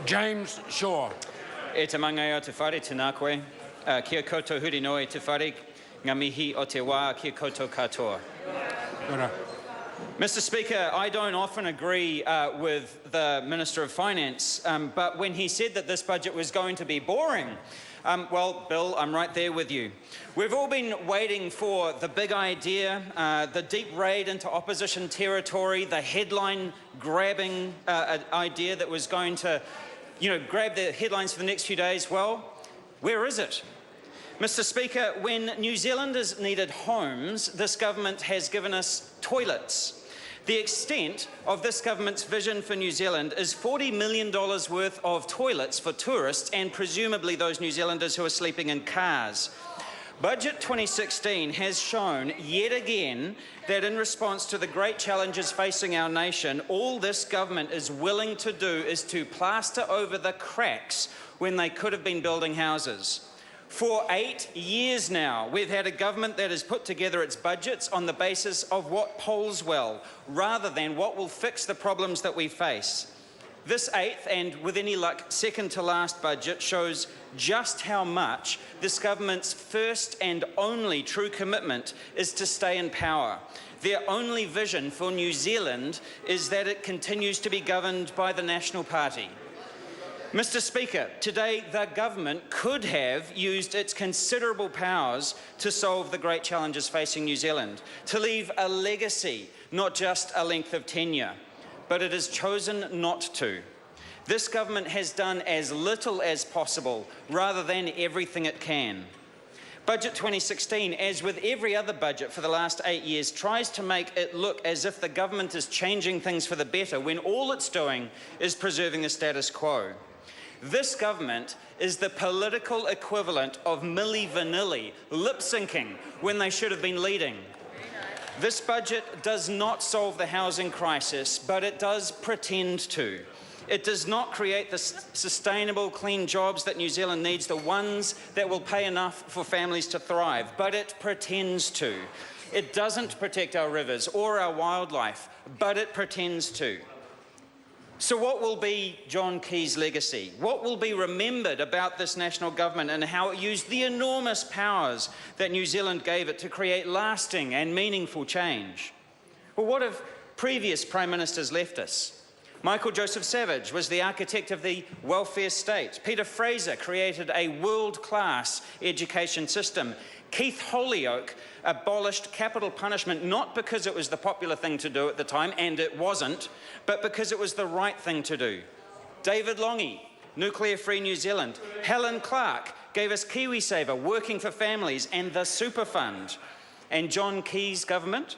James Shaw. E te mangai o te whare tēnā koe, kia koutou huri noi te whare, ngā mihi o te wā kia koutou katoa. Mr. Speaker, I don't often agree with the Minister of Finance, but when he said that this budget was going to be boring, well, Bill, I'm right there with you. We've all been waiting for the big idea, the deep raid into opposition territory, the headline-grabbing idea that was going to, grab the headlines for the next few days. Well, where is it? Mr. Speaker, when New Zealanders needed homes, this government has given us toilets. The extent of this government's vision for New Zealand is $40 million worth of toilets for tourists and presumably those New Zealanders who are sleeping in cars. Budget 2016 has shown yet again that in response to the great challenges facing our nation, all this government is willing to do is to plaster over the cracks when they could have been building houses. For 8 years now, we've had a government that has put together its budgets on the basis of what polls well, rather than what will fix the problems that we face. This eighth, and with any luck, second to last budget shows just how much this government's first and only true commitment is to stay in power. Their only vision for New Zealand is that it continues to be governed by the National Party. Mr. Speaker, today the government could have used its considerable powers to solve the great challenges facing New Zealand, to leave a legacy, not just a length of tenure. But it has chosen not to. This government has done as little as possible, rather than everything it can. Budget 2016, as with every other budget for the last 8 years, tries to make it look as if the government is changing things for the better, when all it's doing is preserving the status quo. This government is the political equivalent of Milli Vanilli lip-syncing when they should have been leading. This budget does not solve the housing crisis, but it does pretend to. It does not create the sustainable, clean jobs that New Zealand needs, the ones that will pay enough for families to thrive, but it pretends to. It doesn't protect our rivers or our wildlife, but it pretends to. So what will be John Key's legacy? What will be remembered about this national government and how it used the enormous powers that New Zealand gave it to create lasting and meaningful change? Well, what have previous Prime Ministers left us? Michael Joseph Savage was the architect of the welfare state. Peter Fraser created a world-class education system. Keith Holyoake abolished capital punishment not because it was the popular thing to do at the time, and it wasn't, but because it was the right thing to do. David Lange, Nuclear-Free New Zealand. Helen Clark gave us KiwiSaver, Working for Families, and the Super Fund. And John Key's government?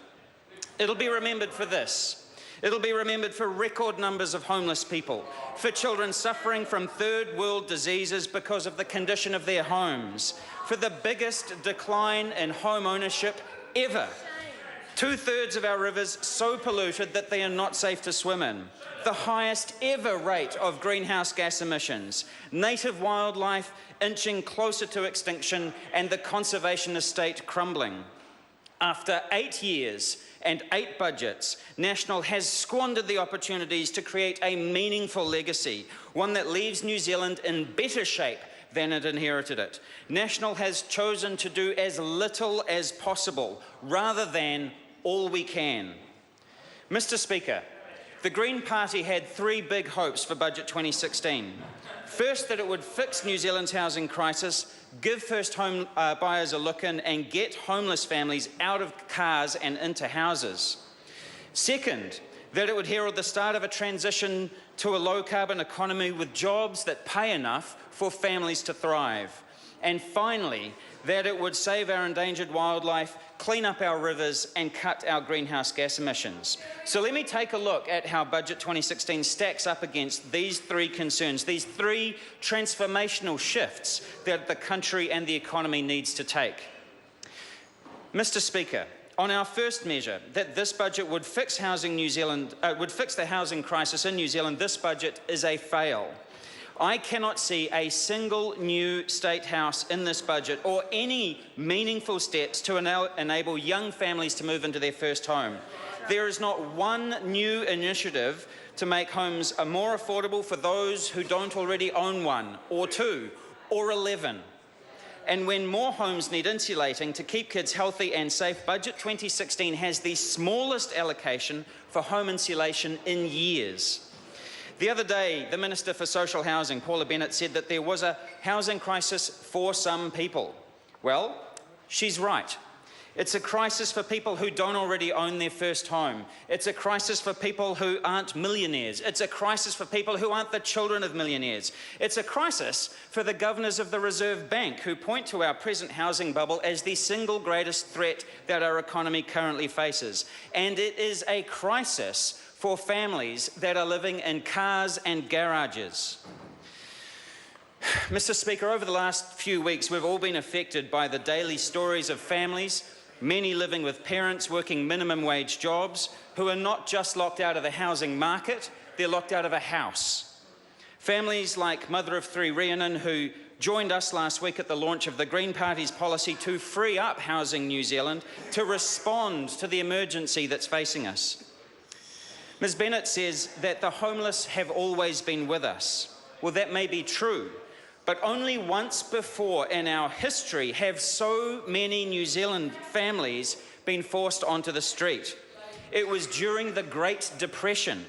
It'll be remembered for this. It'll be remembered for record numbers of homeless people, for children suffering from third world diseases because of the condition of their homes, for the biggest decline in home ownership ever. 2/3 of our rivers so polluted that they are not safe to swim in. The highest ever rate of greenhouse gas emissions, native wildlife inching closer to extinction, and the conservation estate crumbling. After 8 years and 8 budgets, National has squandered the opportunities to create a meaningful legacy, one that leaves New Zealand in better shape than it inherited it. National has chosen to do as little as possible, rather than all we can. Mr. Speaker, the Green Party had 3 big hopes for Budget 2016. First, that it would fix New Zealand's housing crisis, give first home buyers a look-in, and get homeless families out of cars and into houses. Second, that it would herald the start of a transition to a low-carbon economy with jobs that pay enough for families to thrive. And finally, that it would save our endangered wildlife, clean up our rivers, and cut our greenhouse gas emissions. So let me take a look at how Budget 2016 stacks up against these 3 concerns, these 3 transformational shifts that the country and the economy needs to take. Mr. Speaker, on our first measure, that this budget would fix the housing crisis in New Zealand, this budget is a fail. I cannot see a single new State House in this budget or any meaningful steps to enable young families to move into their first home. There is not one new initiative to make homes more affordable for those who don't already own one, or two, or 11. And when more homes need insulating to keep kids healthy and safe, Budget 2016 has the smallest allocation for home insulation in years. The other day, the Minister for Social Housing, Paula Bennett, said that there was a housing crisis for some people. Well, she's right. It's a crisis for people who don't already own their first home. It's a crisis for people who aren't millionaires. It's a crisis for people who aren't the children of millionaires. It's a crisis for the governors of the Reserve Bank, who point to our present housing bubble as the single greatest threat that our economy currently faces. And it is a crisis for families that are living in cars and garages. Mr. Speaker, over the last few weeks, we've all been affected by the daily stories of families, many living with parents working minimum wage jobs, who are not just locked out of the housing market, they're locked out of a house. Families like mother of three Rhiannon, who joined us last week at the launch of the Green Party's policy to free up Housing New Zealand to respond to the emergency that's facing us. Ms. Bennett says that the homeless have always been with us. Well, that may be true, but only once before in our history have so many New Zealand families been forced onto the street. It was during the Great Depression.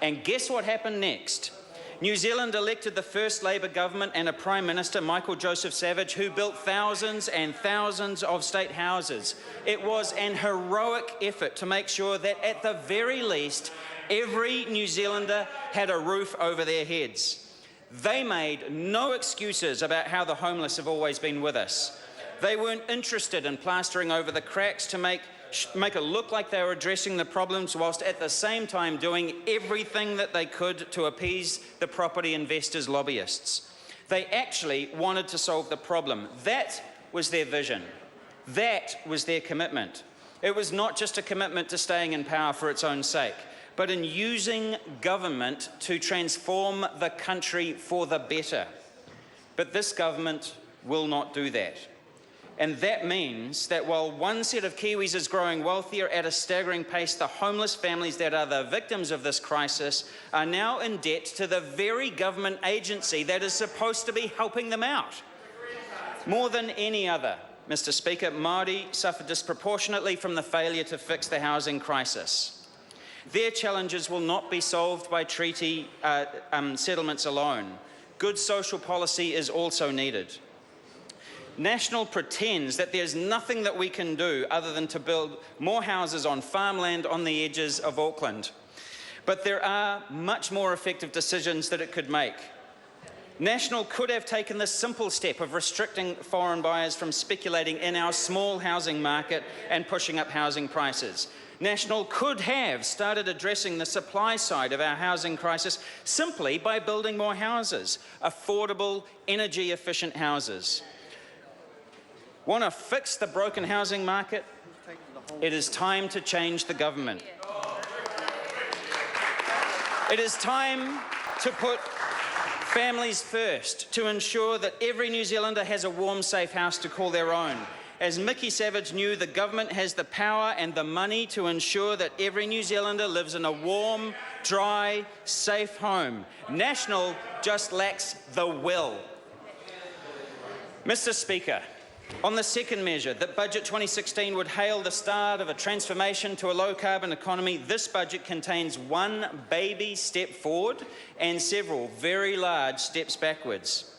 And guess what happened next? New Zealand elected the first Labour government and a Prime Minister, Michael Joseph Savage, who built thousands and thousands of state houses. It was an heroic effort to make sure that at the very least, every New Zealander had a roof over their heads. They made no excuses about how the homeless have always been with us. They weren't interested in plastering over the cracks to make it look like they were addressing the problems, whilst at the same time doing everything that they could to appease the property investors' lobbyists. They actually wanted to solve the problem. That was their vision. That was their commitment. It was not just a commitment to staying in power for its own sake, but in using government to transform the country for the better. But this government will not do that. And that means that while one set of Kiwis is growing wealthier at a staggering pace, the homeless families that are the victims of this crisis are now in debt to the very government agency that is supposed to be helping them out. More than any other, Mr. Speaker, Māori suffer disproportionately from the failure to fix the housing crisis. Their challenges will not be solved by treaty settlements alone. Good social policy is also needed. National pretends that there's nothing that we can do other than to build more houses on farmland on the edges of Auckland. But there are much more effective decisions that it could make. National could have taken the simple step of restricting foreign buyers from speculating in our small housing market and pushing up housing prices. National could have started addressing the supply side of our housing crisis simply by building more houses, affordable, energy-efficient houses. Want to fix the broken housing market? It is time to change the government. It is time to put families first, to ensure that every New Zealander has a warm, safe house to call their own. As Mickey Savage knew, the government has the power and the money to ensure that every New Zealander lives in a warm, dry, safe home. National just lacks the will. Mr. Speaker, on the second measure, that Budget 2016 would hail the start of a transformation to a low-carbon economy, this budget contains one baby step forward and several very large steps backwards.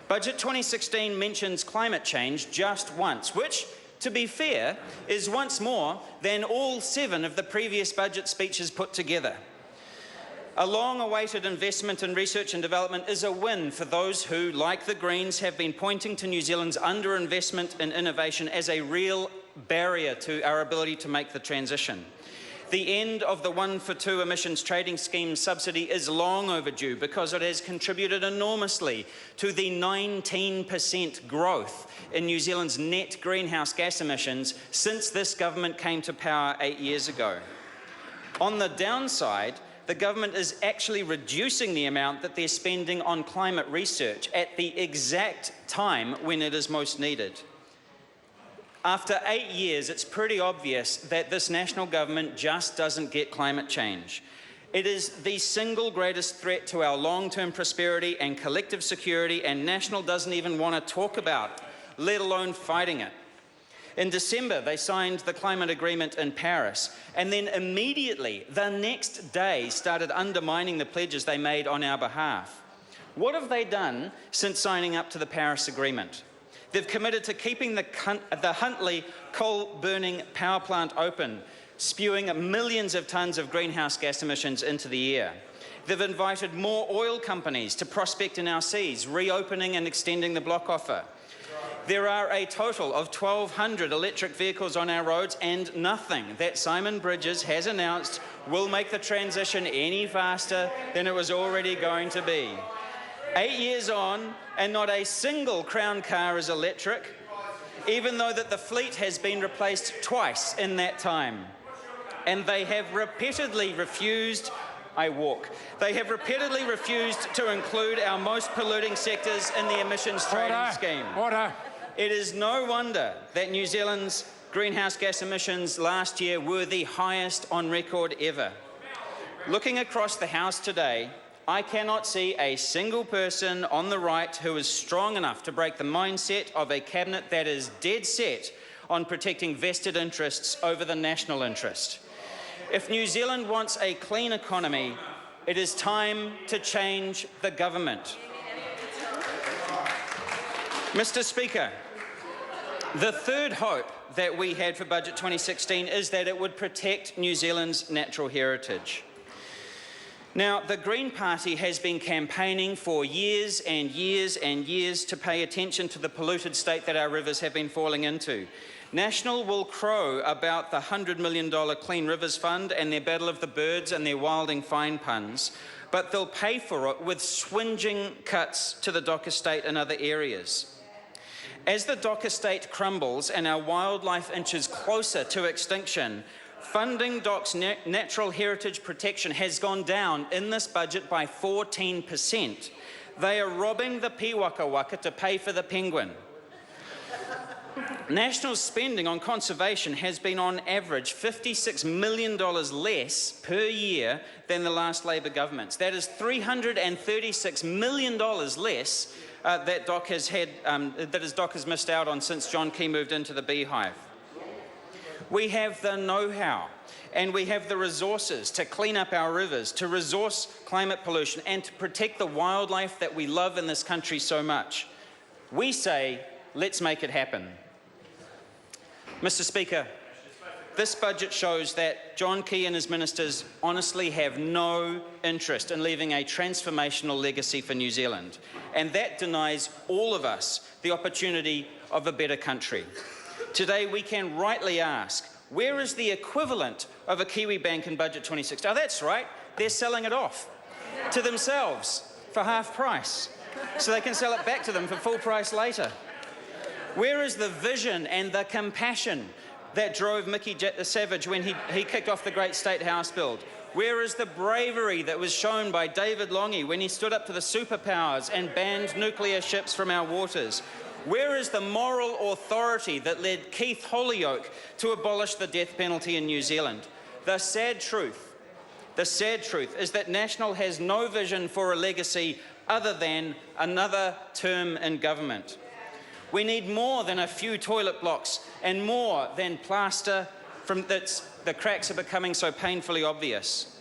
Budget 2016 mentions climate change just once, which, to be fair, is once more than all 7 of the previous budget speeches put together. A long-awaited investment in research and development is a win for those who, like the Greens, have been pointing to New Zealand's underinvestment in innovation as a real barrier to our ability to make the transition. The end of the 1-for-2 emissions trading scheme subsidy is long overdue because it has contributed enormously to the 19% growth in New Zealand's net greenhouse gas emissions since this government came to power 8 years ago. On the downside, the government is actually reducing the amount that they're spending on climate research at the exact time when it is most needed. After 8 years, it's pretty obvious that this national government just doesn't get climate change. It is the single greatest threat to our long-term prosperity and collective security, and National doesn't even want to talk about, let alone fighting it. In December, they signed the climate agreement in Paris, and then immediately, the next day, started undermining the pledges they made on our behalf. What have they done since signing up to the Paris Agreement? They've committed to keeping the Huntly coal-burning power plant open, spewing millions of tonnes of greenhouse gas emissions into the air. They've invited more oil companies to prospect in our seas, reopening and extending the block offer. There are a total of 1,200 electric vehicles on our roads, and nothing that Simon Bridges has announced will make the transition any faster than it was already going to be. 8 years on, and not a single Crown car is electric, even though that the fleet has been replaced twice in that time. And they have repeatedly refused They have repeatedly refused to include our most polluting sectors in the emissions trading scheme. It is no wonder that New Zealand's greenhouse gas emissions last year were the highest on record ever. Looking across the House today, I cannot see a single person on the right who is strong enough to break the mindset of a cabinet that is dead set on protecting vested interests over the national interest. If New Zealand wants a clean economy, it is time to change the government. Mr. Speaker, the third hope that we had for Budget 2016 is that it would protect New Zealand's natural heritage. Now, the Green Party has been campaigning for years and years and years to pay attention to the polluted state that our rivers have been falling into. National will crow about the $100 million Clean Rivers Fund and their Battle of the Birds and their wilding fine puns, but they'll pay for it with swinging cuts to the Dock Estate and other areas. As the Dock Estate crumbles and our wildlife inches closer to extinction, funding Dock's natural heritage protection has gone down in this budget by 14%. They are robbing the Piwaka Waka to pay for the penguin. National spending on conservation has been on average $56 million less per year than the last Labor government's. That is $336 million less that Dock has missed out on since John Key moved into the beehive. We have the know-how and we have the resources to clean up our rivers, to resource climate pollution and to protect the wildlife that we love in this country so much. We say, let's make it happen. Mr. Speaker, this budget shows that John Key and his ministers honestly have no interest in leaving a transformational legacy for New Zealand, and that denies all of us the opportunity of a better country. Today we can rightly ask, where is the equivalent of a Kiwi bank in Budget 2016? Oh, that's right, they're selling it off to themselves for half price, so they can sell it back to them for full price later. Where is the vision and the compassion that drove Mickey Savage when he kicked off the Great State House build? Where is the bravery that was shown by David Lange when he stood up to the superpowers and banned nuclear ships from our waters? Where is the moral authority that led Keith Holyoake to abolish the death penalty in New Zealand? The sad truth is that National has no vision for a legacy other than another term in government. We need more than a few toilet blocks and more than plaster from that the cracks are becoming so painfully obvious.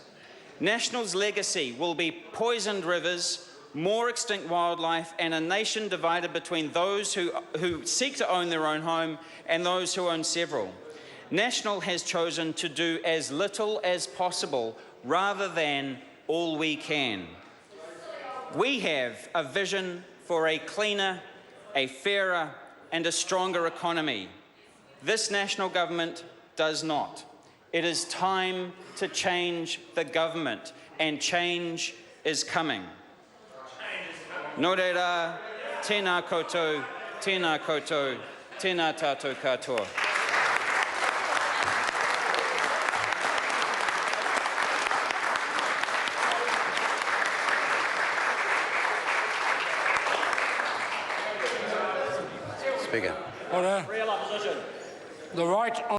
National's legacy will be poisoned rivers, more extinct wildlife, and a nation divided between those who seek to own their own home and those who own several. National has chosen to do as little as possible rather than all we can. We have a vision for a cleaner, a fairer and a stronger economy. This National government does not. It is time to change the government, and change is coming. Nō reira, tēnā koutou, tēnā koutou, tēnā tātou katoa. Speaker. Order. The right